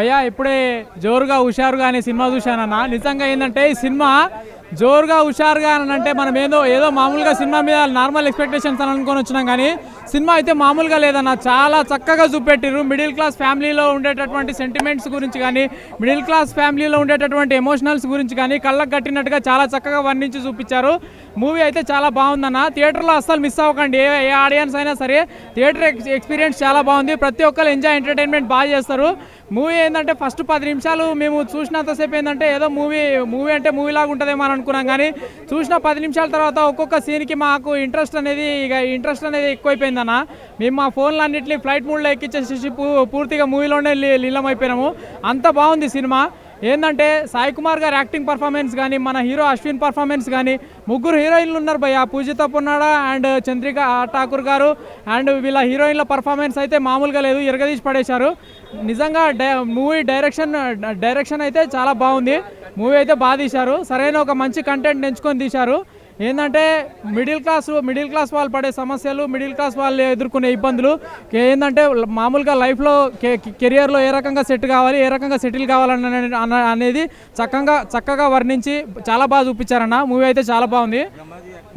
అయ్యా ఇప్పుడే జోరుగా హుషారుగా అనే సినిమా చూశానన్నా. నిజంగా ఏంటంటే ఈ సినిమా జోరుగా హుషారుగా అని అంటే మనం ఏదో మామూలుగా సినిమా మీద నార్మల్ ఎక్స్పెక్టేషన్స్ అని అనుకొని వచ్చినాం, కానీ సినిమా అయితే మామూలుగా లేదన్న. చాలా చక్కగా చూపెట్టిర్రు. మిడిల్ క్లాస్ ఫ్యామిలీలో ఉండేటటువంటి సెంటిమెంట్స్ గురించి కానీ, మిడిల్ క్లాస్ ఫ్యామిలీలో ఉండేటటువంటి ఎమోషనల్స్ గురించి కానీ కళ్ళకు కట్టినట్టుగా చాలా చక్కగా వర్ణించి చూపించారు. మూవీ అయితే చాలా బాగుందన్న. థియేటర్లో అస్సలు మిస్ అవ్వకండి. ఏ ఆడియన్స్ అయినా సరే థియేటర్ ఎక్స్పీరియన్స్ చాలా బాగుంది. ప్రతి ఒక్కరు ఎంటర్టైన్మెంట్ బాగా చేస్తారు. మూవీ ఏంటంటే ఫస్ట్ 10 నిమిషాలు మేము చూసినంతసేపు ఏంటంటే ఏదో మూవీ అంటే మూవీలాగా ఉంటుందేమో అని అనుకున్నాం, కానీ చూసిన 10 నిమిషాల తర్వాత ఒక్కొక్క సీన్కి మాకు ఇంట్రెస్ట్ అనేది ఎక్కువైపోయిందన్న. మేము మా ఫోన్లు అన్నింటినీ ఫ్లైట్ మోడ్లో ఎక్కించేసి పూర్తిగా మూవీలోనే లీలమైపోయినాము. అంత బాగుంది సినిమా. ఏంటంటే సాయి కుమార్ గారు యాక్టింగ్ పర్ఫార్మెన్స్ కానీ, మన హీరో అశ్విన్ పర్ఫార్మెన్స్ కానీ, ముగ్గురు హీరోయిన్లు ఉన్నారు భయ్య. పూజిత పున్నాడా అండ్ చంద్రిక ఠాకూర్ గారు అండ్ వీళ్ళ హీరోయిన్ల పర్ఫార్మెన్స్ అయితే మామూలుగా లేదు, ఎరగదీసి పడేశారు. నిజంగా మూవీ డైరెక్షన్ అయితే చాలా బాగుంది. మూవీ అయితే బాగా తీశారు. సరైన ఒక మంచి కంటెంట్ ఎంచుకొని తీశారు. ఏంటంటే మిడిల్ క్లాస్ వాళ్ళు పడే సమస్యలు, మిడిల్ క్లాస్ వాళ్ళు ఎదుర్కొనే ఇబ్బందులు ఏంటంటే మామూలుగా లైఫ్లో కెరియర్లో ఏ రకంగా సెట్ కావాలి, ఏ రకంగా సెటిల్ కావాలని అనేది చక్కగా వర్ణించి చాలా బాగా చూపించారన్న. మూవీ అయితే చాలా బాగుంది.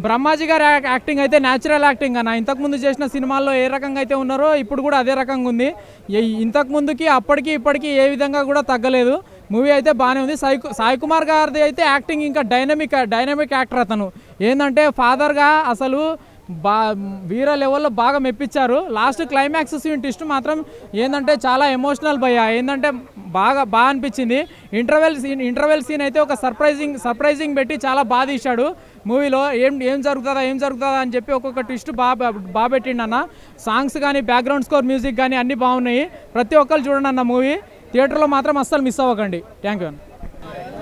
బ్రహ్మాజీ గారి యాక్టింగ్ అయితే న్యాచురల్ యాక్టింగ్ అన్న. ఇంతకుముందు చేసిన సినిమాల్లో ఏ రకంగా అయితే ఉన్నారో ఇప్పుడు కూడా అదే రకంగా ఉంది. ఇంతకుముందుకి అప్పటికి ఇప్పటికీ ఏ విధంగా కూడా తగ్గలేదు. మూవీ అయితే బాగానే ఉంది. సాయి కుమార్ గారిది అయితే యాక్టింగ్ ఇంకా డైనమిక్ యాక్టర్. అతను ఏంటంటే ఫాదర్గా అసలు వీర లెవెల్లో బాగా మెప్పించారు. లాస్ట్ క్లైమాక్స్ సీన్ ట్విస్ట్ మాత్రం ఏంటంటే చాలా ఎమోషనల్ భయ్య. ఏంటంటే బాగా అనిపించింది. ఇంటర్వెల్ సీన్ అయితే ఒక సర్ప్రైజింగ్ పెట్టి చాలా బాగా తీశాడు. మూవీలో ఏం జరుగుతుందా అని చెప్పి ఒక్కొక్క ట్విస్ట్ బాగా పెట్టిండు అన్న. సాంగ్స్ కానీ, బ్యాక్గ్రౌండ్ స్కోర్, మ్యూజిక్ కానీ అన్నీ బాగున్నాయి. ప్రతి ఒక్కరు చూడండి అన్న మూవీ. థియేటర్లో మాత్రం అస్సలు మిస్ అవ్వకండి. థ్యాంక్ యూ అన్న.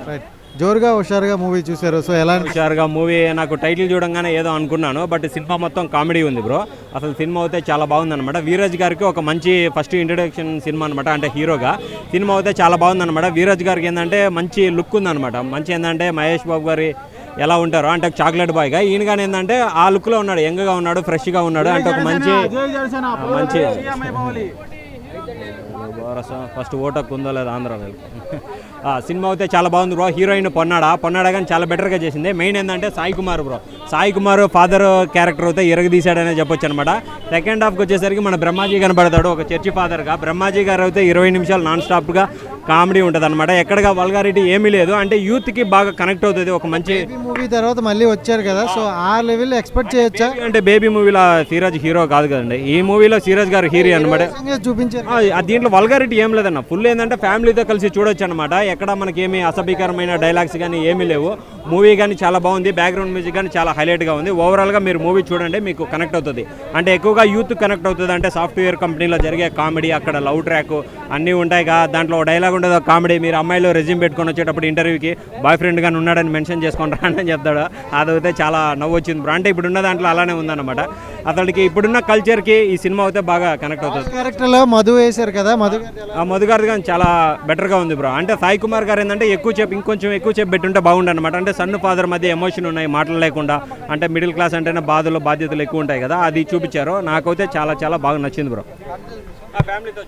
రైట్, జోరుగా హుషారుగా మూవీ చూశారు. సో ఎలా హుషారుగా మూవీ? నాకు టైటిల్ చూడంగానే ఏదో అనుకున్నాను, బట్ సినిమా మొత్తం కామెడీ ఉంది బ్రో. అసలు సినిమా అయితే చాలా బాగుందన్నమాట. వీరాజ్ గారికి ఒక మంచి ఫస్ట్ ఇంట్రడక్షన్ సినిమా అనమాట, అంటే హీరోగా. సినిమా అయితే చాలా బాగుందన్నమాట. వీరాజ్ గారికి ఏంటంటే మంచి లుక్ ఉందన్నమాట. మంచి ఏంటంటే మహేష్ బాబు గారి ఎలా ఉంటారో అంటే చాక్లెట్ బాయ్గా, ఈయన కానీ ఏంటంటే ఆ లుక్లో ఉన్నాడు, యంగ్గా ఉన్నాడు, ఫ్రెష్గా ఉన్నాడు. అంటే ఒక మంచి ఫస్ట్ ఓటకు ఉందో లేదా ఆంధ్రాలో. సినిమా అయితే చాలా బాగుంది బ్రో. హీరోయిన్ పొన్నాడా కానీ చాలా బెటర్గా చేసింది. మెయిన్ ఏంటంటే సాయి కుమార్ ఫాదర్ క్యారెక్టర్ అయితే ఎరగదీశాడనే చెప్పొచ్చు అనమాట. సెకండ్ హాఫ్కి వచ్చేసరికి మన బ్రహ్మాజీ కనబడతాడు ఒక చర్చి ఫాదర్గా. బ్రహ్మాజీ గారు అయితే 20 నిమిషాలు నాన్ స్టాప్గా కామెడీ ఉంటుంది అనమాట. ఎక్కడగా వల్గారిటీ ఏమీ లేదు. అంటే యూత్కి బాగా కనెక్ట్ అవుతుంది. ఒక మంచి మూవీ తర్వాత మళ్ళీ వచ్చారు కదా, సో ఆ లెవెల్ ఎక్స్పెక్ట్ చేయొచ్చా? అంటే బేబీ మూవీలో సిరాజ్ హీరో కాదు కదండి, ఈ మూవీలో సిరాజ్ గారు హీరో అనమాట. చూపించారు. దీంట్లో వల్గారిటీ ఏం లేదన్న. ఫుల్ ఏంటంటే ఫ్యామిలీతో కలిసి చూడొచ్చు అనమాట. ఎక్కడ మనకి ఏమి అసభ్యకరమైన డైలాగ్స్ కానీ ఏమీ లేవు. మూవీ కానీ చాలా బాగుంది. బ్యాక్గ్రౌండ్ మ్యూజిక్ కానీ చాలా హైలైట్గా ఉంది. ఓవరాల్గా మీరు మూవీ చూడండి, మీకు కనెక్ట్ అవుతుంది. అంటే ఎక్కువగా యూత్ కనెక్ట్ అవుతుంది. అంటే సాఫ్ట్వేర్ కంపెనీలో జరిగే కామెడీ, అక్కడ లవ్ ట్రాక్ అన్నీ ఉంటాయి కదా. దాంట్లో డైలాగ్ ఉండదు కామెడీ. మీరు అమ్మాయిలో రెజ్యూమ్ పెట్టుకొని వచ్చేటప్పుడు ఇంటర్వ్యూకి బాయ్ ఫ్రెండ్ గాని ఉన్నాడని మెన్షన్ చేసుకొని రాండి అని చెప్తాడు. అదైతే చాలా నవ్వు వచ్చింది బ్రో. అంటే ఇప్పుడున్న దాంట్లో అలానే ఉందన్నమాట. అతడికి ఇప్పుడున్న కల్చర్కి ఈ సినిమా అయితే బాగా కనెక్ట్ అవుతుంది. క్యారెక్టర్లో మధు వేశారు కదా, మధు గారు కానీ చాలా బెటర్గా ఉంది బ్రో. అంటే సాయి కుమార్ గారు ఏంటంటే ఇంకొంచెం ఎక్కువ చెప్పి పెట్టుంటే బాగుండు అనమాట. అంటే సన్ ఫాదర్ మధ్య ఎమోషన్ ఉన్నాయి, మాటలు లేకుండా. అంటే మిడిల్ క్లాస్ అంటేనే బాధలు బాధ్యతలు ఎక్కువ ఉంటాయి కదా, అది చూపించారు. నాకైతే చాలా బాగా నచ్చింది బ్రో. ఫ్యామిలీతో